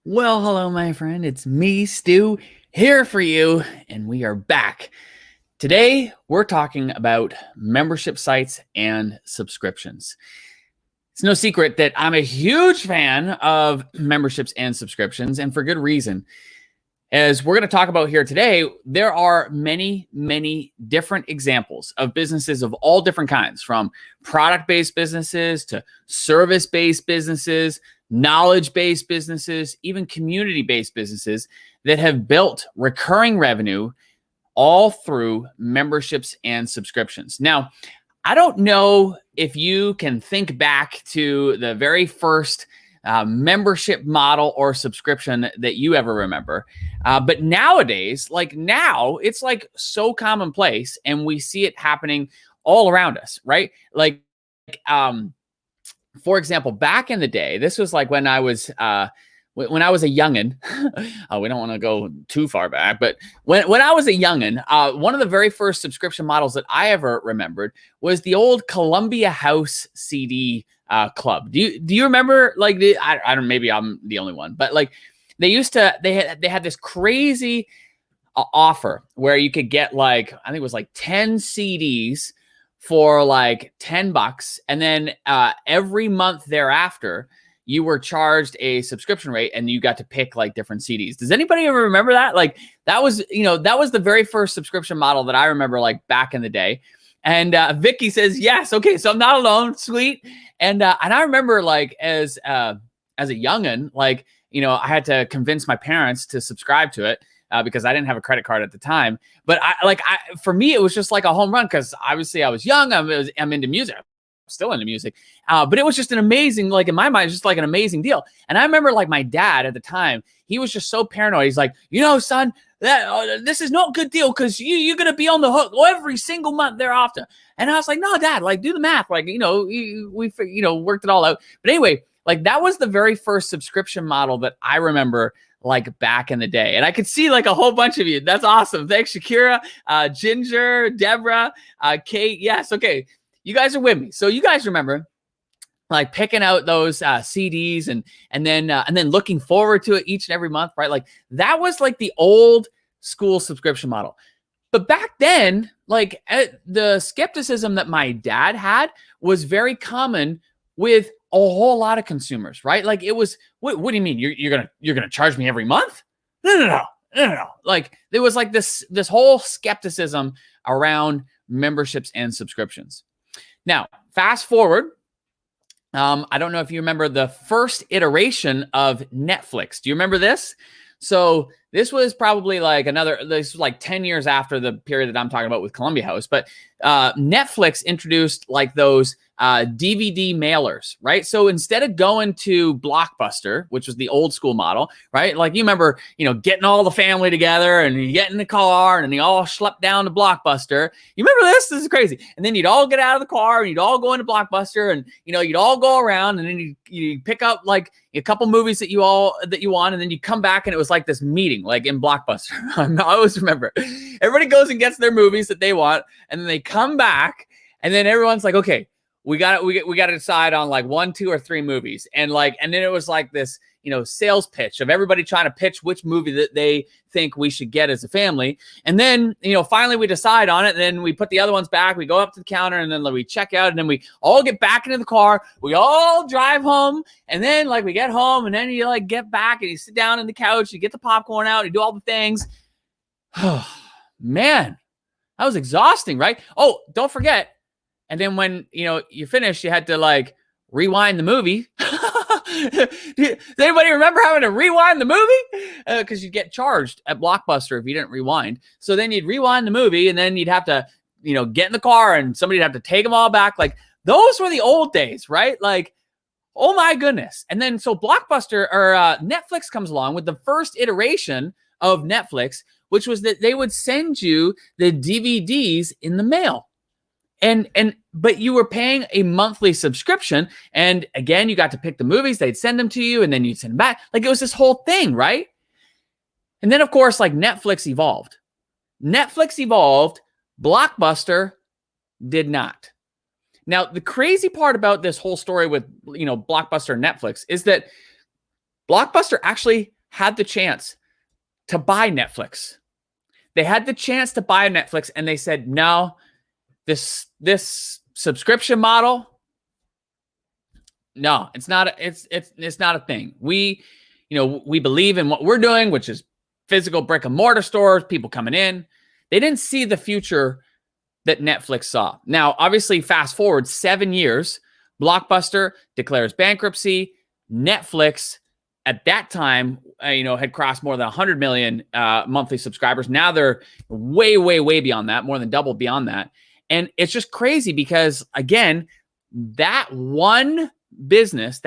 Well, hello, my friend. It's me, Stu, here for you, and we are back. Today, we're talking about membership sites and subscriptions. It's no secret that I'm a huge fan of memberships and subscriptions, and for good reason. As we're going to talk about here today, there are many, many different examples of businesses of all different kinds, from product-based businesses to service-based businesses, knowledge-based businesses, even community-based businesses that have built recurring revenue all through memberships and subscriptions. Now, I don't know if you can think back to the very first membership model or subscription that you ever remember. But nowadays, now, it's like so commonplace, and we see it happening all around us, right? For example, back in the day, this was like when I was a youngin. We don't want to go too far back, but when I was a youngin, one of the very first subscription models that I ever remembered was the old Columbia House CD club. Do you remember, like, I don't, maybe I'm the only one, but like they had this crazy offer where you could get, like, I think it was like 10 CDs for like $10, and then every month thereafter you were charged a subscription rate, and you got to pick like different CDs. Does anybody ever remember that? Like, that was the very first subscription model that I remember, like, back in the day. And Vicky says yes. Okay, so I'm not alone. Sweet. And I remember, like, as a youngin, like, I had to convince my parents to subscribe to it because I didn't have a credit card at the time. But for me, it was just like a home run, because obviously I was young. I'm into music. I'm still into music. But it was just an amazing, like, in my mind, just like an amazing deal. And I remember, like, my dad at the time, he was just so paranoid. He's like, son, that this is not a good deal, because you're going to be on the hook every single month thereafter. And I was like, no, Dad, like, do the math. Like, we worked it all out. But anyway, like, that was the very first subscription model that I remember, like, back in the day. And I could see, like, a whole bunch of you. That's awesome. Thanks, Shakira, Ginger, Deborah, Kate. Yes. Okay. You guys are with me. So you guys remember, like, picking out those CDs and then looking forward to it each and every month, right? Like, that was like the old school subscription model. But back then, like, the skepticism that my dad had was very common with a whole lot of consumers, right? Like, it was, what do you mean you're gonna charge me every month? No. Like, there was like this whole skepticism around memberships and subscriptions. Now, fast forward. I don't know if you remember the first iteration of Netflix. Do you remember this? So this was probably like this was like 10 years after the period that I'm talking about with Columbia House. But Netflix introduced, like, those DVD mailers, right? So instead of going to Blockbuster, which was the old school model, right? Like, you remember, getting all the family together and you get in the car and you all schlep down to Blockbuster. You remember this? This is crazy. And then you'd all get out of the car and you'd all go into Blockbuster, and, you'd all go around, and then you pick up, like, a couple movies that you want, and then you come back, and it was like this meeting, like, in Blockbuster. I always remember everybody goes and gets their movies that they want, and then they come back, and then everyone's like, okay, we got to decide on, like, 1, 2, or 3 movies. And then it was like this, sales pitch of everybody trying to pitch which movie that they think we should get as a family. And then, finally we decide on it. And then we put the other ones back. We go up to the counter, and then we check out, and then we all get back into the car. We all drive home. And then, like, we get home, and then you, like, get back, and you sit down on the couch, you get the popcorn out, you do all the things. Oh, man, that was exhausting, right? Oh, don't forget. And then when, you finish, you had to, like, rewind the movie. Does anybody remember having to rewind the movie? Because you'd get charged at Blockbuster if you didn't rewind. So then you'd rewind the movie, and then you'd have to, get in the car, and somebody'd have to take them all back. Like, those were the old days, right? Like, oh my goodness. And then so Blockbuster or Netflix comes along with the first iteration of Netflix, which was that they would send you the DVDs in the mail. But you were paying a monthly subscription, and again, you got to pick the movies. They'd send them to you, and then you'd send them back. Like, it was this whole thing, right? And then, of course, like, Netflix evolved. Blockbuster did not. Now, the crazy part about this whole story with, Blockbuster and Netflix is that Blockbuster actually had the chance to buy Netflix. They had the chance to buy Netflix, and they said, no, this subscription model, no, it's not a thing. We believe in what we're doing, which is physical brick and mortar stores, people coming in. They didn't see the future that Netflix saw. Now, obviously, fast forward 7 years, Blockbuster declares bankruptcy. Netflix at that time, had crossed more than 100 million monthly subscribers. Now they're way, way, way beyond that, more than double beyond that. And it's just crazy because, again, that one business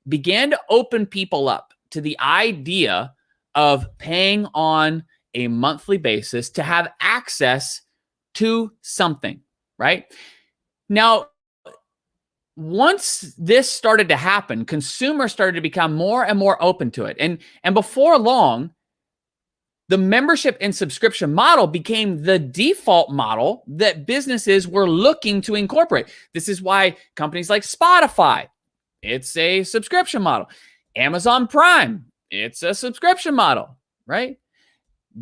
began to open people up to the idea of paying on a monthly basis to have access to something, right? Now, once this started to happen, consumers started to become more and more open to it. And before long, the membership and subscription model became the default model that businesses were looking to incorporate. This is why companies like Spotify, it's a subscription model. Amazon Prime, it's a subscription model, right?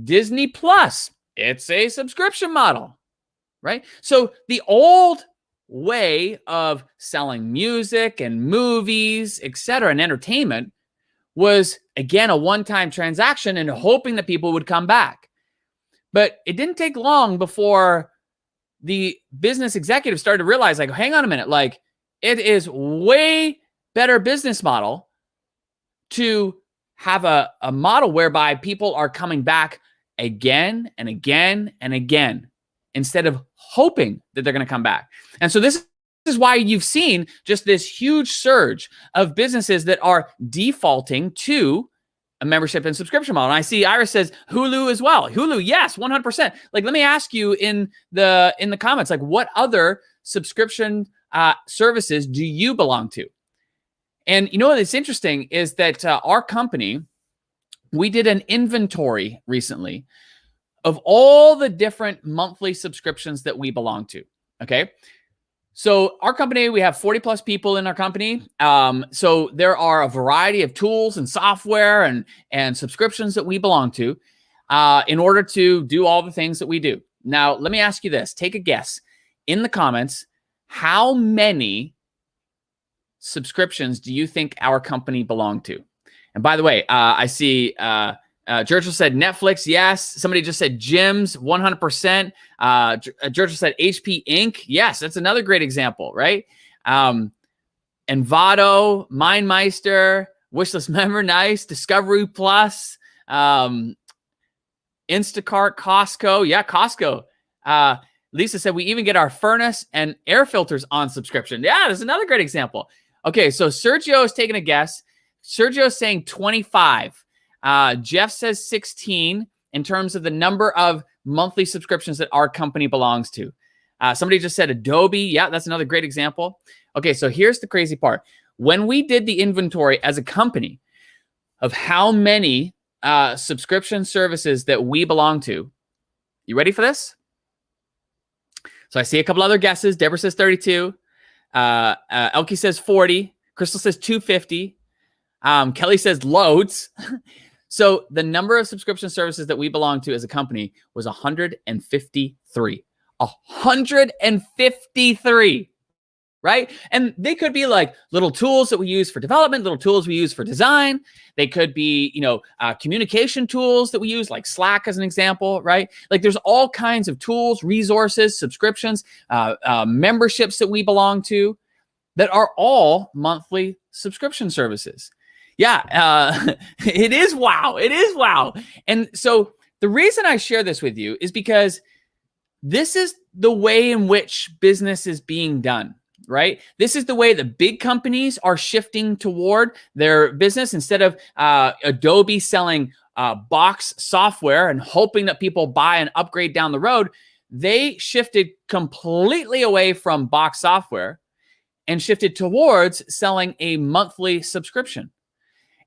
Disney Plus, it's a subscription model, right? So the old way of selling music and movies, etc., and entertainment was, again, a one-time transaction and hoping that people would come back. But it didn't take long before the business executives started to realize, like, hang on a minute, like, it is way better business model to have a model whereby people are coming back again and again and again instead of hoping that they're going to come back. And so this is why you've seen just this huge surge of businesses that are defaulting to a membership and subscription model. And I see Iris says Hulu as well. Hulu, yes, 100%. Like, let me ask you in the comments, like, what other subscription services do you belong to? And you know what's interesting is that our company, we did an inventory recently of all the different monthly subscriptions that we belong to. Okay. So our company, we have 40 plus people in our company. So there are a variety of tools and software and subscriptions that we belong to in order to do all the things that we do. Now, let me ask you this. Take a guess in the comments. How many subscriptions do you think our company belong to? And by the way, I see Churchill said Netflix, yes. Somebody just said gyms, 100%. Churchill said HP Inc. Yes, that's another great example, right? Envato, MindMeister, Wishlist Member, nice. Discovery Plus, Instacart, Costco. Yeah, Costco. Lisa said we even get our furnace and air filters on subscription. Yeah, that's another great example. Okay, so Sergio is taking a guess. Sergio is saying 25. Jeff says 16 in terms of the number of monthly subscriptions that our company belongs to. Somebody just said Adobe. Yeah, that's another great example. Okay, so here's the crazy part. When we did the inventory as a company of how many subscription services that we belong to, you ready for this? So I see a couple other guesses. Deborah says 32. Elke says 40. Crystal says 250. Kelly says loads. So the number of subscription services that we belong to as a company was 153. 153, right? And they could be like little tools that we use for development, little tools we use for design. They could be, communication tools that we use, like Slack as an example, right? Like there's all kinds of tools, resources, subscriptions, memberships that we belong to that are all monthly subscription services. Yeah, it is wow. It is wow. And so the reason I share this with you is because this is the way in which business is being done, right? This is the way that big companies are shifting toward their business. Instead of Adobe selling box software and hoping that people buy and upgrade down the road, they shifted completely away from box software and shifted towards selling a monthly subscription.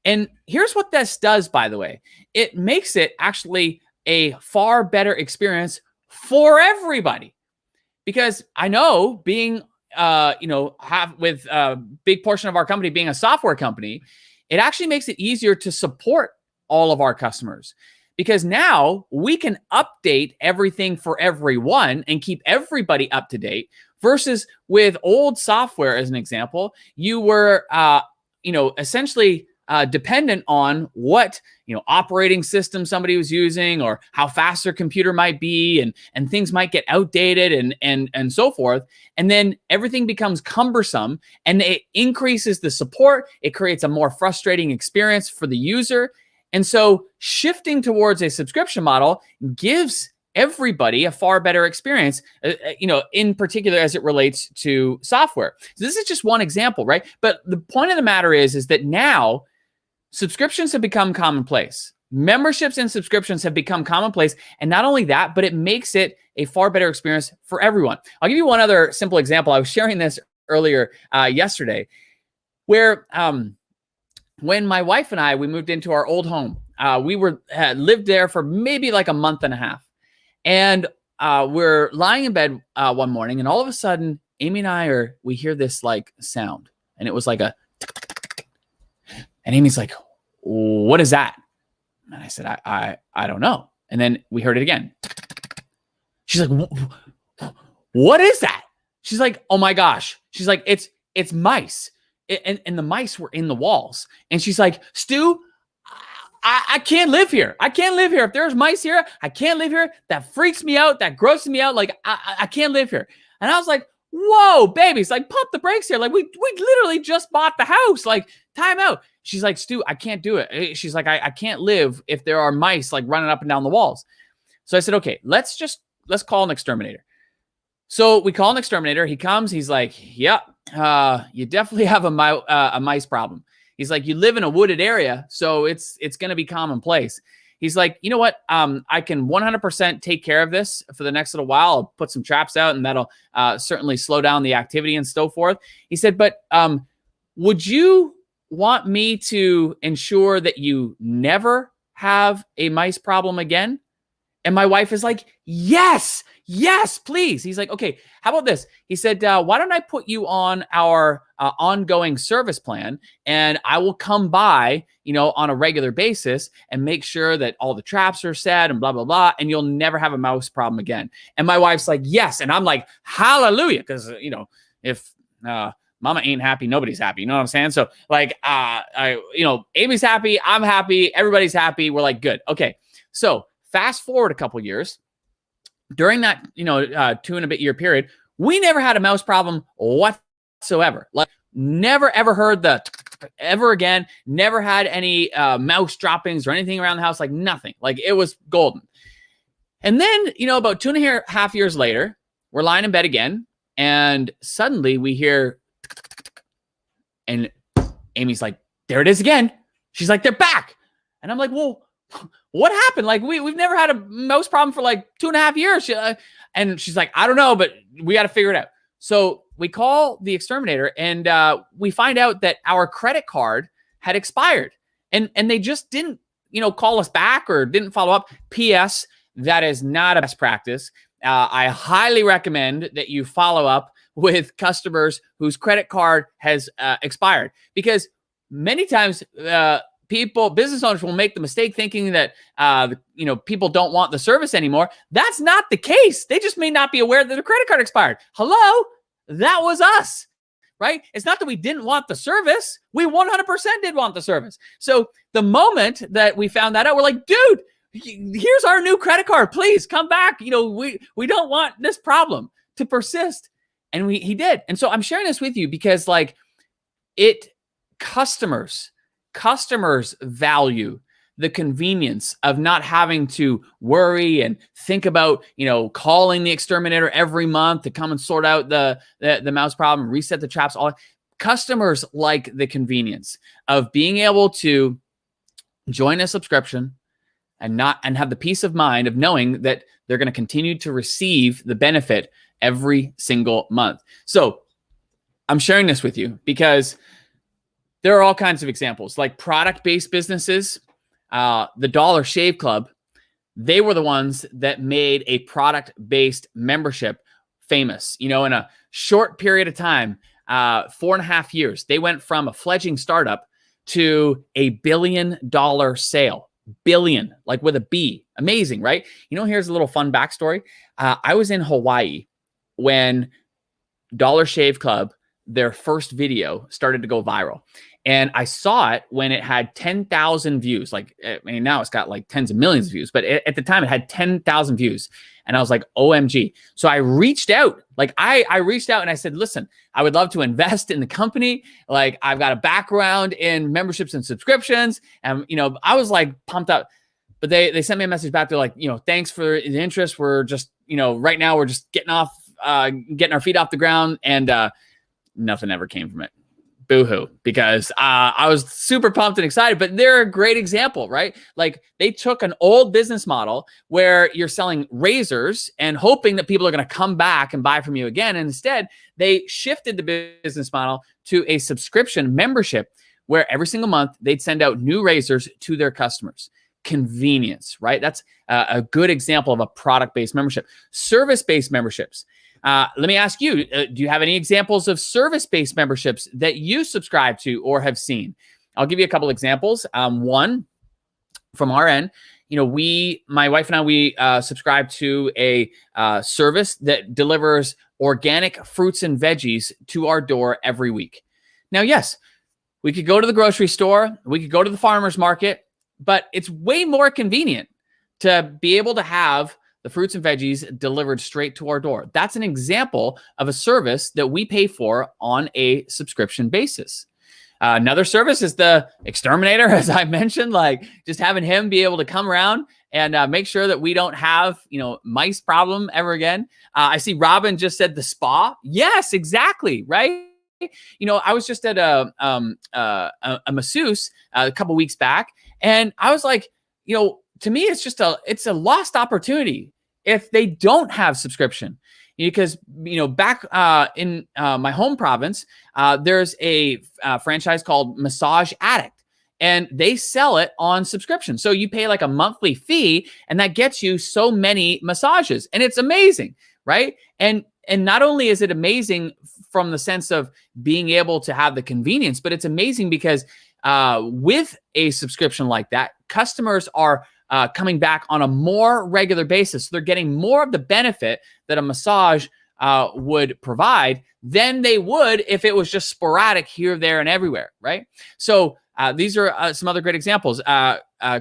And here's what this does, by the way. It makes it actually a far better experience for everybody. Because I know being, with a big portion of our company being a software company, it actually makes it easier to support all of our customers, because now we can update everything for everyone and keep everybody up to date, versus with old software, as an example, you were, essentially dependent on what, operating system somebody was using, or how fast their computer might be, and things might get outdated and so forth. And then everything becomes cumbersome, and it increases the support. It creates a more frustrating experience for the user. And so shifting towards a subscription model gives everybody a far better experience, in particular as it relates to software. So this is just one example, right? But the point of the matter is that now subscriptions have become commonplace. Memberships and subscriptions have become commonplace. And not only that, but it makes it a far better experience for everyone. I'll give you one other simple example. I was sharing this earlier yesterday, where when my wife and I, we moved into our old home, we had lived there for maybe like a month and a half. And we're lying in bed one morning, and all of a sudden, Amy and I we hear this like sound, and it was like a, and Amy's like, "What is that?" And I said, I don't know. And then we heard it again. She's like, "What is that?" She's like, "Oh my gosh." She's like, it's mice. And the mice were in the walls. And she's like, "Stu, I can't live here. I can't live here. If there's mice here, I can't live here. That freaks me out. That grosses me out. Like, I can't live here." And I was like, "Whoa, babies, like pump the brakes here. Like we literally just bought the house. Like, time out." She's like, "Stu, I can't do it." She's like, I can't live if there are mice like running up and down the walls. So I said, "Okay, let's call an exterminator." So we call an exterminator. He comes. He's like, "Yep, you definitely have a mice problem." He's like, "You live in a wooded area, so it's going to be commonplace." He's like, "You know what? I can 100% take care of this for the next little while. I'll put some traps out, and that'll certainly slow down the activity and so forth." He said, "But would you want me to ensure that you never have a mice problem again?" And my wife is like, "Yes, please." He's like, "Okay, how about this?" He said, "Why don't I put you on our ongoing service plan, and I will come by, on a regular basis and make sure that all the traps are set and blah, blah, blah, and you'll never have a mouse problem again." And my wife's like, "Yes." And I'm like, hallelujah. Because, if mama ain't happy, nobody's happy. You know what I'm saying? So like, Amy's happy. I'm happy. Everybody's happy. We're like, good. Okay. So fast forward a couple years. During that, 2 and a bit year period, we never had a mouse problem whatsoever. Like, never ever heard the ever again. Never had any mouse droppings or anything around the house. Like, nothing. Like, it was golden. And then, about 2.5 years later, we're lying in bed again, and suddenly we hear, and Amy's like, "There it is again." She's like, "They're back." And I'm like, "Well, what happened? Like, we've never had a mouse problem for like 2.5 years. And she's like, "I don't know, but we got to figure it out." So we call the exterminator, and we find out that our credit card had expired, and they just didn't, call us back or didn't follow up. P.S. That is not a best practice. I highly recommend that you follow up with customers whose credit card has expired, because many times business owners will make the mistake thinking that, people don't want the service anymore. That's not the case. They just may not be aware that their credit card expired. Hello, that was us, right? It's not that we didn't want the service. We 100% did want the service. So the moment that we found that out, we're like, "Dude, here's our new credit card. Please come back. We don't want this problem to persist." And he did. And so I'm sharing this with you because customers value the convenience of not having to worry and think about, calling the exterminator every month to come and sort out the mouse problem, reset the traps. All customers like the convenience of being able to join a subscription and have the peace of mind of knowing that they're going to continue to receive the benefit every single month. So I'm sharing this with you because there are all kinds of examples, like product-based businesses. The Dollar Shave Club, they were the ones that made a product-based membership famous. In a short period of time, 4.5 years, they went from a fledgling startup to $1 billion sale. Billion, like with a B. Amazing, right? Here's a little fun backstory. I was in Hawaii when Dollar Shave Club, their first video, started to go viral. And I saw it when it had 10,000 views. Like, I mean, now it's got like tens of millions of views, but at the time it had 10,000 views. And I was like, OMG. So I reached out, like I reached out and I said, listen, I would love to invest in the company. Like, I've got a background in memberships and subscriptions. And, I was like pumped up, but they sent me a message back. They're like, thanks for the interest. We're just, right now we're just getting our feet off the ground, and nothing ever came from it. Boo-hoo, because I was super pumped and excited, but they're a great example, right? Like, they took an old business model where you're selling razors and hoping that people are going to come back and buy from you again. And instead, they shifted the business model to a subscription membership where every single month they'd send out new razors to their customers. Convenience, right? That's a good example of a product-based membership. Service-based memberships. Let me ask you, do you have any examples of service-based memberships that you subscribe to or have seen? I'll give you a couple examples. One, from our end, my wife and I, we subscribe to a service that delivers organic fruits and veggies to our door every week. Now, yes, we could go to the grocery store, we could go to the farmer's market, but it's way more convenient to be able to have the fruits and veggies delivered straight to our door. That's an example of a service that we pay for on a subscription basis. Another service is the exterminator, as I mentioned, like just having him be able to come around and make sure that we don't have, mice problem ever again. I see Robin just said the spa. Yes, exactly, right? I was just at a masseuse a couple weeks back, and I was like, to me, it's a lost opportunity if they don't have subscription. Because, back in my home province, there's a franchise called Massage Addict, and they sell it on subscription. So you pay like a monthly fee, and that gets you so many massages, and it's amazing, right? And not only is it amazing from the sense of being able to have the convenience, but it's amazing because with a subscription like that, customers are coming back on a more regular basis. So they're getting more of the benefit that a massage would provide than they would if it was just sporadic here, there, and everywhere, right? So these are some other great examples.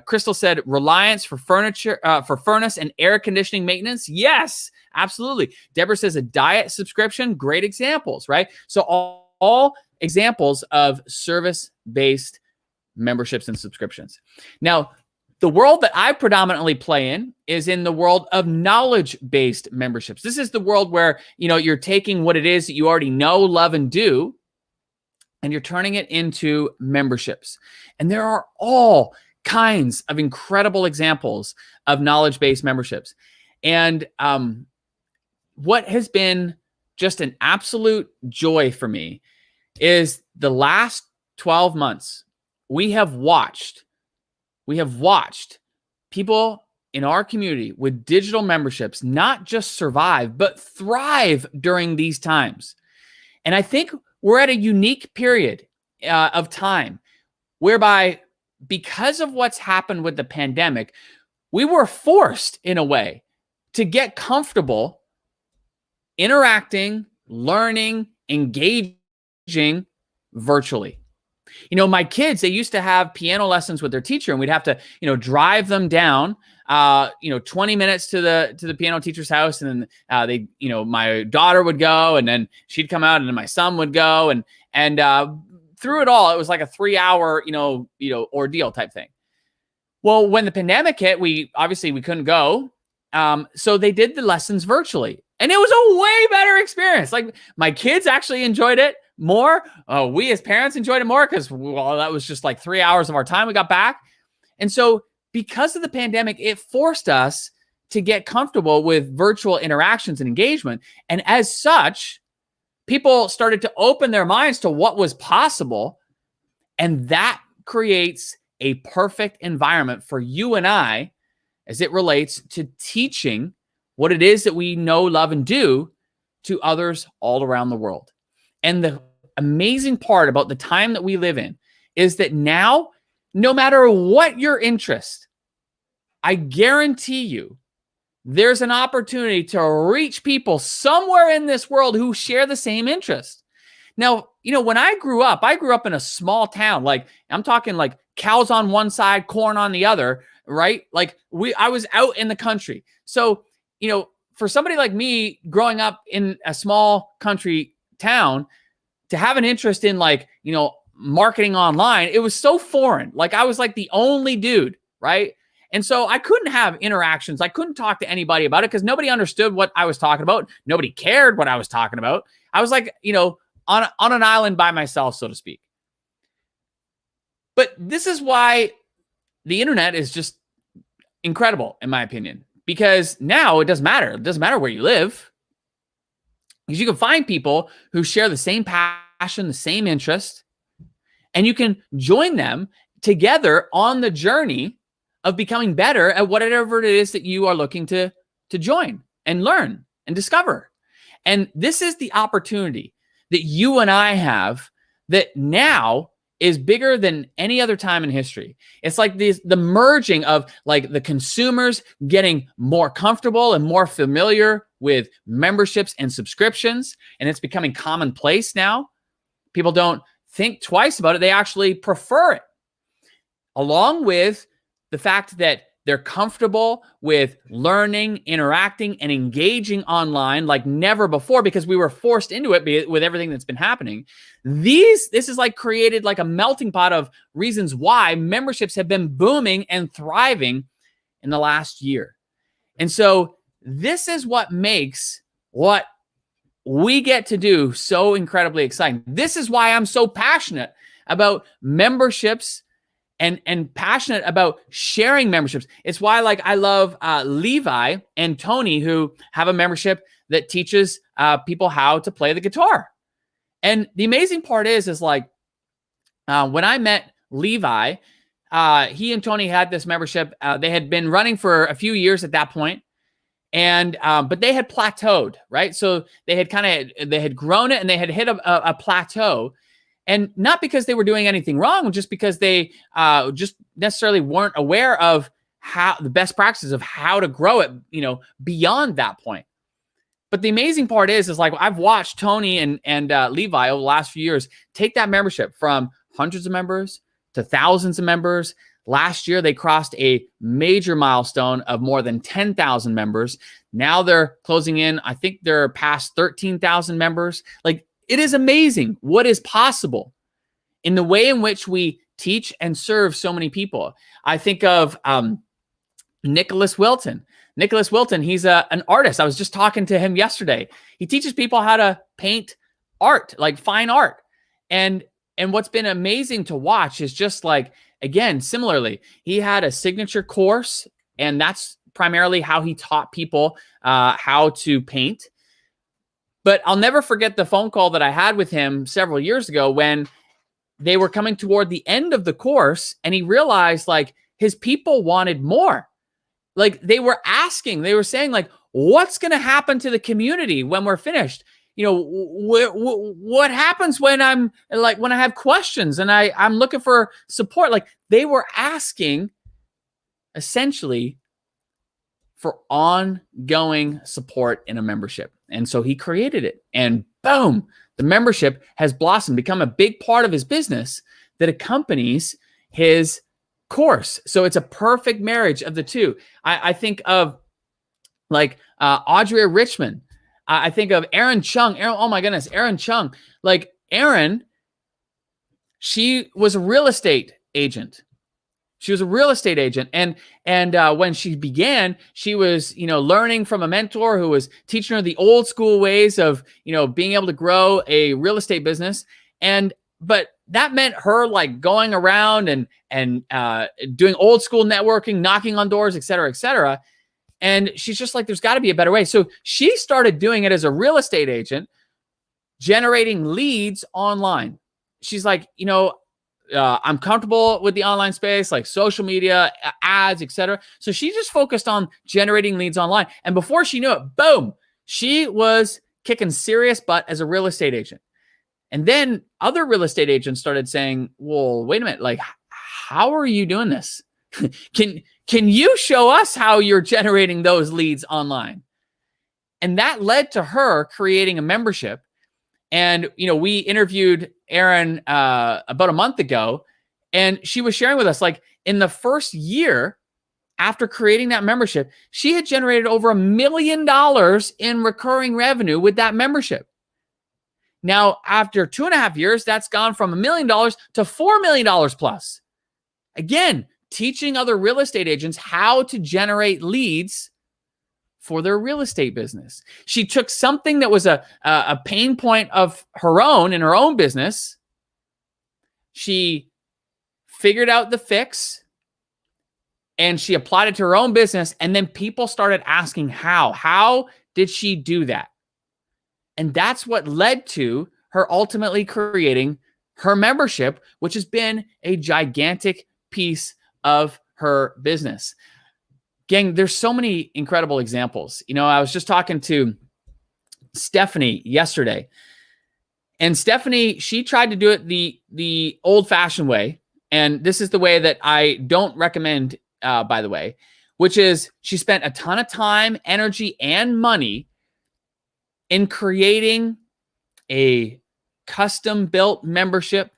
Crystal said Reliance for furniture, for furnace and air conditioning maintenance. Yes, absolutely. Deborah says a diet subscription. Great examples, right? So all examples of service-based memberships and subscriptions. Now, the world that I predominantly play in is in the world of knowledge-based memberships. This is the world where, you're taking what it is that you already know, love, and do, and you're turning it into memberships. And there are all kinds of incredible examples of knowledge-based memberships. And what has been just an absolute joy for me is the last 12 months, we have watched people in our community with digital memberships not just survive, but thrive during these times. And I think we're at a unique period of time whereby, because of what's happened with the pandemic, we were forced in a way to get comfortable interacting, learning, engaging virtually. My kids, they used to have piano lessons with their teacher, and we'd have to, drive them down, 20 minutes to the piano teacher's house. And then my daughter would go, and then she'd come out, and then my son would go. And through it all, it was like a 3-hour, ordeal type thing. Well, when the pandemic hit, we couldn't go. So they did the lessons virtually, and it was a way better experience. Like, my kids actually enjoyed it more. We as parents enjoyed it more because, that was just like 3 hours of our time we got back. And so because of the pandemic, it forced us to get comfortable with virtual interactions and engagement. And as such, people started to open their minds to what was possible. And that creates a perfect environment for you and I as it relates to teaching what it is that we know, love, and do to others all around the world. And the amazing part about the time that we live in is that now, no matter what your interest, I guarantee you, there's an opportunity to reach people somewhere in this world who share the same interest. Now, when I grew up in a small town. Like, I'm talking like cows on one side, corn on the other, right? Like, I was out in the country. So, for somebody like me growing up in a small country town, to have an interest in marketing online, it was so foreign. Like, I was like the only dude, right? And so I couldn't have interactions. I couldn't talk to anybody about it because nobody understood what I was talking about. Nobody cared what I was talking about. I was like, on an island by myself, so to speak. But this is why the internet is just incredible, in my opinion, because now it doesn't matter. It doesn't matter where you live, because you can find people who share the same passion, the same interest, and you can join them together on the journey of becoming better at whatever it is that you are looking to join and learn and discover. And this is the opportunity that you and I have that now is bigger than any other time in history. It's like the merging of like the consumers getting more comfortable and more familiar with memberships and subscriptions, and it's becoming commonplace now. People don't think twice about it. They actually prefer it. Along with the fact that they're comfortable with learning, interacting, and engaging online like never before, because we were forced into it with everything that's been happening. This is like created like a melting pot of reasons why memberships have been booming and thriving in the last year. And so this is what makes what we get to do so incredibly exciting. This is why I'm so passionate about memberships and passionate about sharing memberships. It's why I love Levi and Tony, who have a membership that teaches people how to play the guitar. And the amazing part is when I met Levi, he and Tony had this membership. They had been running for a few years at that point, and but they had plateaued, right? So they had grown it and they had hit a plateau. And not because they were doing anything wrong, just because they just necessarily weren't aware of how the best practices of how to grow it, beyond that point. But the amazing part is I've watched Tony and Levi over the last few years take that membership from hundreds of members to thousands of members. Last year, they crossed a major milestone of more than 10,000 members. Now they're closing in. I think they're past 13,000 members. It is amazing what is possible in the way in which we teach and serve so many people. I think of Nicholas Wilton. Nicholas Wilton, he's an artist. I was just talking to him yesterday. He teaches people how to paint art, like fine art. And what's been amazing to watch is just again, similarly, he had a signature course, and that's primarily how he taught people how to paint. But I'll never forget the phone call that I had with him several years ago when they were coming toward the end of the course, and he realized his people wanted more. They were asking, they were saying what's going to happen to the community when we're finished? What happens when when I have questions and I'm looking for support? They were asking essentially for ongoing support in a membership. And so he created it, and boom, the membership has blossomed, become a big part of his business that accompanies his course. So it's a perfect marriage of the two. I think of Audrey Richmond. I think of Erin Chung. Oh my goodness, Erin Chung. Erin, she was a real estate agent. She was a real estate agent. And when she began, she was, learning from a mentor who was teaching her the old school ways of, being able to grow a real estate business. But that meant her going around and doing old school networking, knocking on doors, et cetera, et cetera. And she's just there's got to be a better way. So she started doing it as a real estate agent, generating leads online. She's I'm comfortable with the online space, social media, ads, etc. So she just focused on generating leads online. And before she knew it, boom, she was kicking serious butt as a real estate agent. And then other real estate agents started saying, well, wait a minute, like, how are you doing this? Can you show us how you're generating those leads online? And that led to her creating a membership. And, we interviewed Erin about a month ago, and she was sharing with us, like, in the first year after creating that membership, she had generated over $1 million in recurring revenue with that membership. Now, after 2.5 years, that's gone from $1 million to $4 million plus. Again, teaching other real estate agents how to generate leads for their real estate business. She took something that was a pain point of her own in her own business. She figured out the fix and she applied it to her own business. And then people started asking how. How did she do that? And that's what led to her ultimately creating her membership, which has been a gigantic piece of her business. Gang, there's so many incredible examples. I was just talking to Stephanie yesterday, and Stephanie, she tried to do it the old-fashioned way, and this is the way that I don't recommend, by the way, which is she spent a ton of time, energy, and money in creating a custom-built membership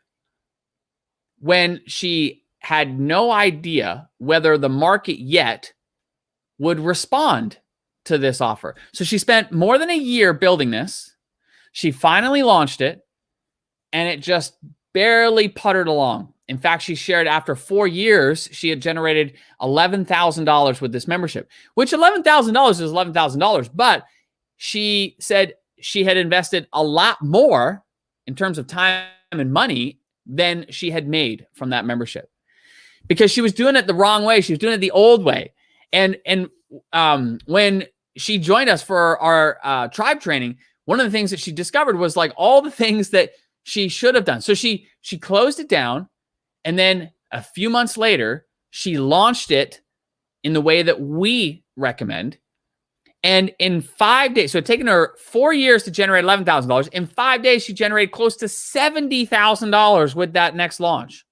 when she had no idea whether the market yet would respond to this offer. So she spent more than a year building this. She finally launched it, and it just barely puttered along. In fact, she shared after 4 years, she had generated $11,000 with this membership, which $11,000 is $11,000, but she said she had invested a lot more in terms of time and money than she had made from that membership, because she was doing it the wrong way. She was doing it the old way. And when she joined us for our tribe training, one of the things that she discovered was like all the things that she should have done. So she closed it down, and then a few months later, she launched it in the way that we recommend. And in 5 days, so it taken her 4 years to generate $11,000. In 5 days, she generated close to $70,000 with that next launch.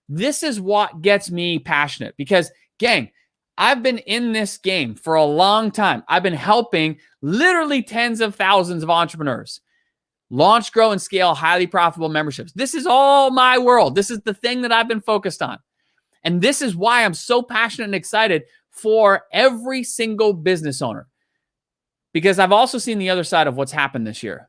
This is what gets me passionate because, gang, I've been in this game for a long time. I've been helping literally tens of thousands of entrepreneurs launch, grow, and scale highly profitable memberships. This is all my world. This is the thing that I've been focused on. And this is why I'm so passionate and excited for every single business owner, because I've also seen the other side of what's happened this year.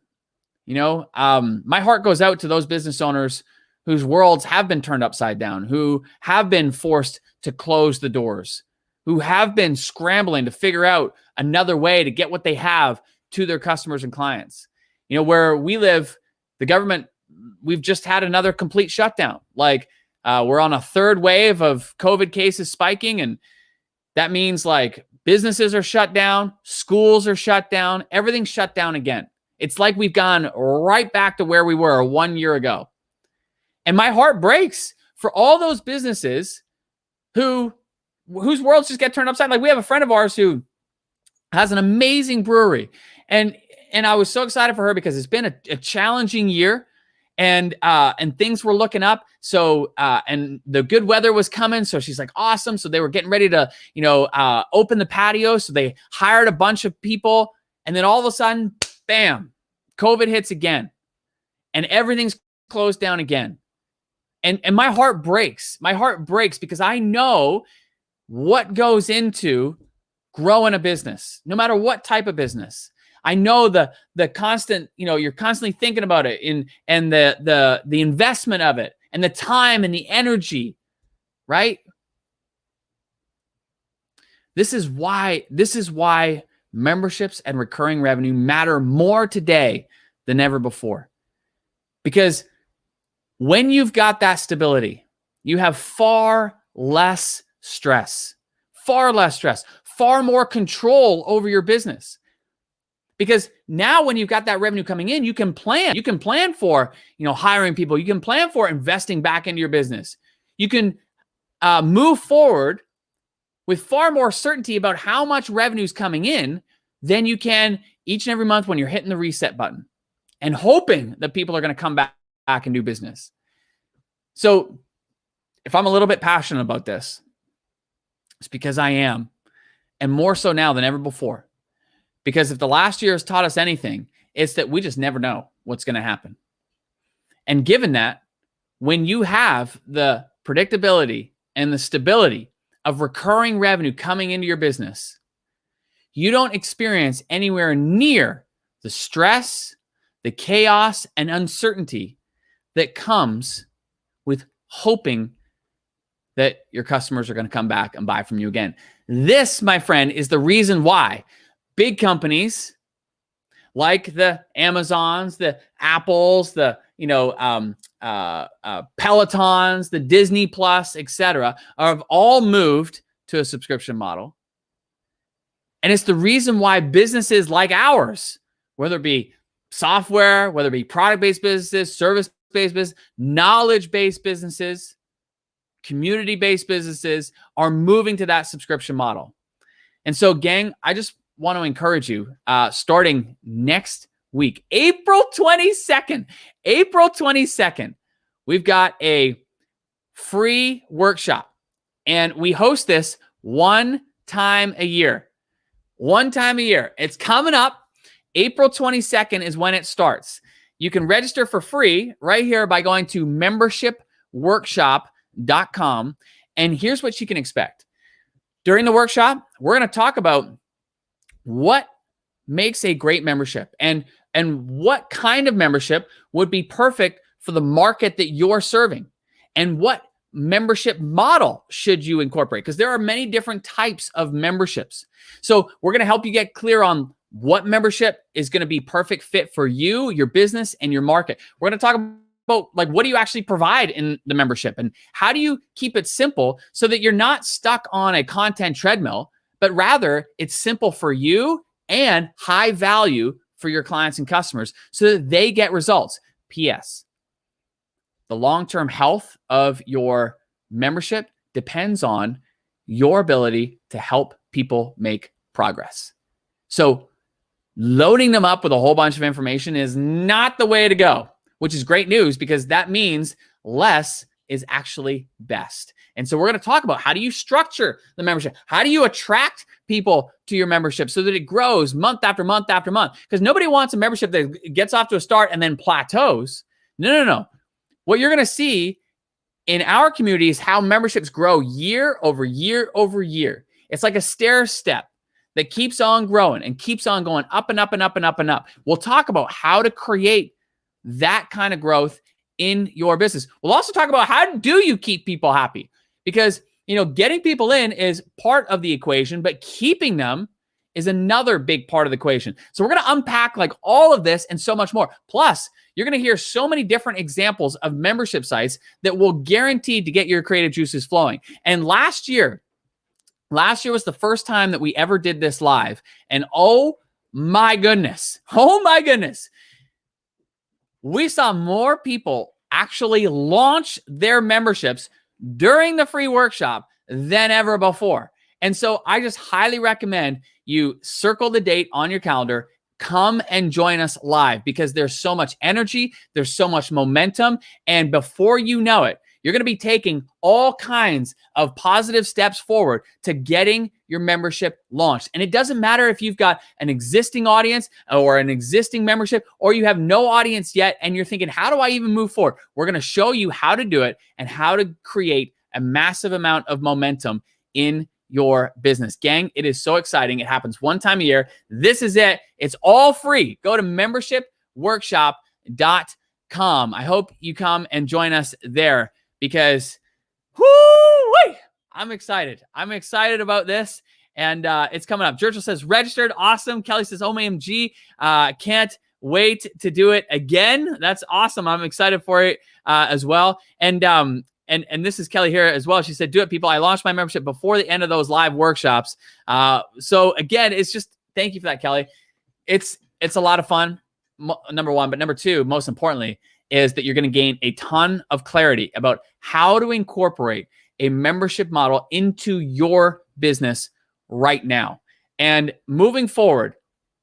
My heart goes out to those business owners whose worlds have been turned upside down, who have been forced to close the doors, who have been scrambling to figure out another way to get what they have to their customers and clients. Where we live, the government, we've just had another complete shutdown. Like we're on a third wave of COVID cases spiking, and that means like businesses are shut down, schools are shut down, everything's shut down again. It's like we've gone right back to where we were 1 year ago. And my heart breaks for all those businesses whose worlds just get turned upside. Like we have a friend of ours who has an amazing brewery, and I was so excited for her because it's been a challenging year, and things were looking up. So and the good weather was coming, so she's like, awesome. So they were getting ready to open the patio. So they hired a bunch of people, and then all of a sudden, bam, COVID hits again, and everything's closed down again. And my heart breaks. My heart breaks because I know what goes into growing a business, no matter what type of business. I know the constant, you're constantly thinking about it and the investment of it and the time and the energy, right? This is why memberships and recurring revenue matter more today than ever before. Because when you've got that stability, you have far less stress, far more control over your business. Because now when you've got that revenue coming in, you can plan for, hiring people. You can plan for investing back into your business. You can move forward with far more certainty about how much revenue is coming in than you can each and every month when you're hitting the reset button and hoping that people are going to come back and do business. So if I'm a little bit passionate about this, it's because I am, and more so now than ever before. Because if the last year has taught us anything, it's that we just never know what's going to happen. And given that, when you have the predictability and the stability of recurring revenue coming into your business, you don't experience anywhere near the stress, the chaos, and uncertainty that comes with hoping that your customers are going to come back and buy from you again. This, my friend, is the reason why big companies like the Amazons, the Apples, the Pelotons, the Disney Plus, etc., have all moved to a subscription model. And it's the reason why businesses like ours, whether it be software, whether it be product-based businesses, service-based business, knowledge-based businesses, community-based businesses, are moving to that subscription model. And so, gang, I just want to encourage you, starting next week, April 22nd, we've got a free workshop, and we host this one time a year. It's coming up. April 22nd is when it starts. You can register for free right here by going to membershipworkshop.com. And here's what you can expect. During the workshop, we're going to talk about what makes a great membership and what kind of membership would be perfect for the market that you're serving, and what membership model should you incorporate, because there are many different types of memberships. So we're going to help you get clear on what membership is going to be perfect fit for you, your business, and your market. We're going to talk about, like, what do you actually provide in the membership, and how do you keep it simple so that you're not stuck on a content treadmill, but rather it's simple for you and high value for your clients and customers so that they get results. P.S. The long-term health of your membership depends on your ability to help people make progress. So loading them up with a whole bunch of information is not the way to go, which is great news, because that means less is actually best. And so we're going to talk about, how do you structure the membership? How do you attract people to your membership so that it grows month after month after month? Because nobody wants a membership that gets off to a start and then plateaus. No. What you're going to see in our community is how memberships grow year over year over year. It's like a stair step that keeps on growing and keeps on going up and up and up and up and up. We'll talk about how to create that kind of growth in your business. We'll also talk about, how do you keep people happy? Because, getting people in is part of the equation, but keeping them is another big part of the equation. So we're going to unpack like all of this and so much more. Plus, you're going to hear so many different examples of membership sites that will guarantee to get your creative juices flowing. And last year was the first time that we ever did this live. And oh my goodness, we saw more people actually launch their memberships during the free workshop than ever before. And so I just highly recommend you circle the date on your calendar, come and join us live, because there's so much energy, there's so much momentum, and before you know it, you're going to be taking all kinds of positive steps forward to getting your membership launched. And it doesn't matter if you've got an existing audience or an existing membership, or you have no audience yet and you're thinking, how do I even move forward? We're going to show you how to do it and how to create a massive amount of momentum in your business. Gang, it is so exciting. It happens one time a year. This is it. It's all free. Go to membershipworkshop.com. I hope you come and join us there, because I'm excited. I'm excited about this, and it's coming up. Churchill says, registered. Awesome. Kelly says, OMG. Can't wait to do it again. That's awesome. I'm excited for it as well. And this is Kelly here as well. She said, do it, people. I launched my membership before the end of those live workshops. So again, it's just, thank you for that, Kelly. It's a lot of fun, number one. But number two, most importantly, is that you're going to gain a ton of clarity about how to incorporate a membership model into your business right now. And moving forward,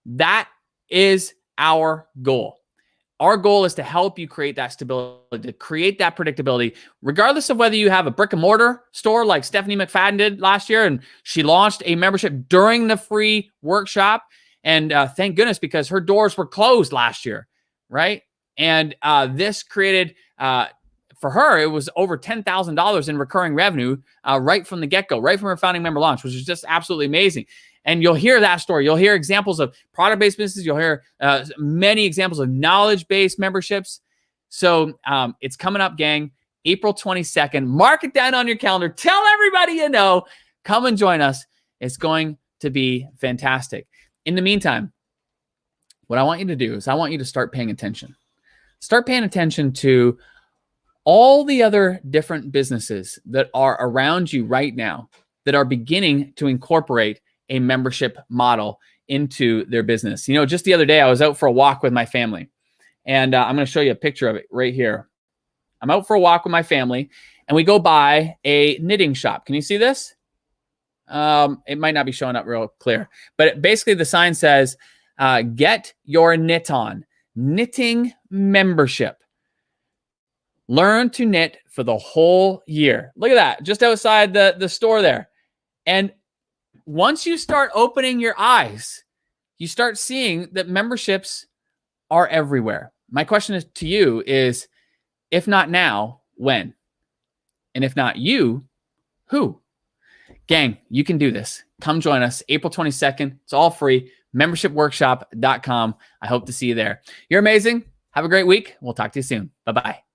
that is our goal. Our goal is to help you create that stability, to create that predictability, regardless of whether you have a brick and mortar store like Stephanie McFadden did last year, and she launched a membership during the free workshop. And thank goodness, because her doors were closed last year, right? And this created, for her, it was over $10,000 in recurring revenue right from the get-go, right from her founding member launch, which is just absolutely amazing. And you'll hear that story. You'll hear examples of product-based businesses. You'll hear many examples of knowledge-based memberships. So it's coming up, gang, April 22nd. Mark it down on your calendar. Tell everybody you know. Come and join us. It's going to be fantastic. In the meantime, what I want you to do is I want you to start paying attention. Start paying attention to all the other different businesses that are around you right now that are beginning to incorporate a membership model into their business. You know, just the other day, I was out for a walk with my family, and I'm going to show you a picture of it right here. I'm out for a walk with my family, and we go by a knitting shop. Can you see this? It might not be showing up real clear, but basically the sign says, get your knit on, knitting membership. Learn to knit for the whole year. Look at that, just outside the store there. And once you start opening your eyes, you start seeing that memberships are everywhere. My question to you is, if not now, when? And if not you, who? Gang, you can do this. Come join us April 22nd. It's all free. Membershipworkshop.com. I hope to see you there. You're amazing. Have a great week. We'll talk to you soon. Bye-bye.